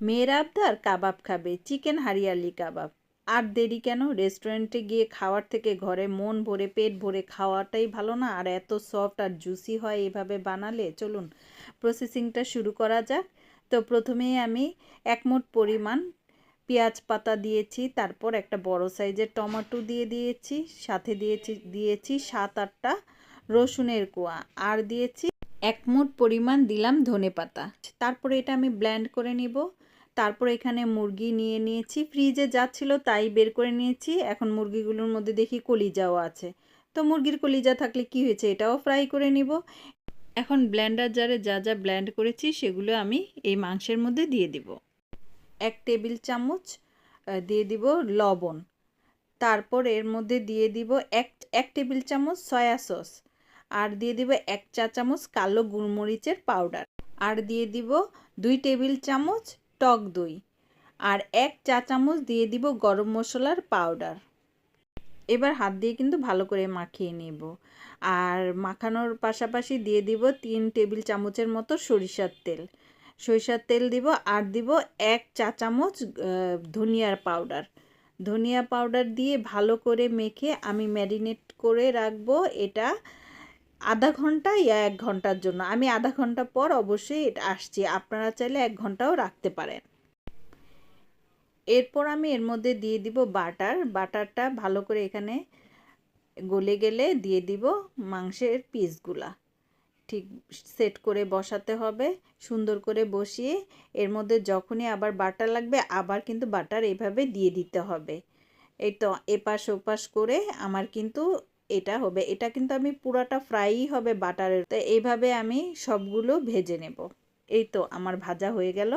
মেয়ের আবদার কাবাব খাবে, চিকেন হারিয়ালি কাবাব। আর দেরি কেন? রেস্টুরেন্টে গিয়ে খাওয়ার থেকে ঘরে মন ভরে পেট ভরে খাওয়াটাই ভালো না? আর এত সফট আর জুসি হয় এভাবে বানালে। চলুন প্রসেসিংটা শুরু করা যাক। তো প্রথমেই আমি 1 মুঠ পরিমাণ পেঁয়াজ পাতা দিয়েছি, তারপর একটা বড় সাইজের টমেটো দিয়ে দিয়েছি, সাথে দিয়েছি 7-8টা রসুনের কোয়া, আর দিয়েছি 1 মুঠ পরিমাণ দিলাম ধনেপাতা। তারপরে এটা আমি ব্লেন্ড করে নিব। তারপর এখানে মুরগি নিয়ে নিয়েছি, ফ্রিজে যা ছিল তাই বের করে নিয়েছি। এখন মুরগিগুলোর মধ্যে দেখি কলিজাও আছে, তো মুরগির কলিজা থাকলে কি হয়েছে, এটাও ফ্রাই করে নিব। এখন ব্লেন্ডার জারে যা যা ব্লেন্ড করেছি সেগুলো আমি এই মাংসের মধ্যে দিয়ে দিব। 1 টেবিল চামচ দিয়ে দিব লবণ, তারপর এর মধ্যে দিয়ে দিব এক টেবিল চামচ সয়া সস, আর দিয়ে দিব 1 চা চামচ কালো গোলমরিচের পাউডার, আর দিয়ে দিব 2 টেবিল চামচ টক দই, আর 1 চা চামচ দিয়ে দিব গরম মশলার পাউডার। এবার হাত দিয়ে কিন্তু ভালো করে মাখিয়ে নেব। আর মাখানোর পাশাপাশি দিয়ে দিব 3 টেবিল চামচের মতো সরিষার তেল দিব, আর দিব 1 চা চামচ ধনিয়ার পাউডার। ধনিয়া পাউডার দিয়ে ভালো করে মেখে আমি ম্যারিনেট করে রাখবো এটা আধা ঘন্টা ইয়া 1 ঘন্টার জন্য। আমি আধা ঘন্টা পর অবশ্যই এটা আসছি, আপনারা চাইলে 1 ঘন্টাও রাখতে পারেন। এরপর আমি এর মধ্যে দিয়ে দিব বাটারটা ভালো করে এখানে গলে গেলে দিয়ে দিব মাংসের পিসগুলা। ঠিক সেট করে বসাতে হবে, সুন্দর করে বসিয়ে এর মধ্যে যখনই আবার বাটার লাগবে আবার কিন্তু বাটার এইভাবে দিয়ে দিতে হবে। এই তো এপাশ ওপাশ করে আমার কিন্তু এটা হবে। এটা কিন্তু আমি পুরাটা ফ্রাইই হবে বাটারের। তো এইভাবে আমি সবগুলো ভেজে নেব। এই তো আমার ভাজা হয়ে গেল।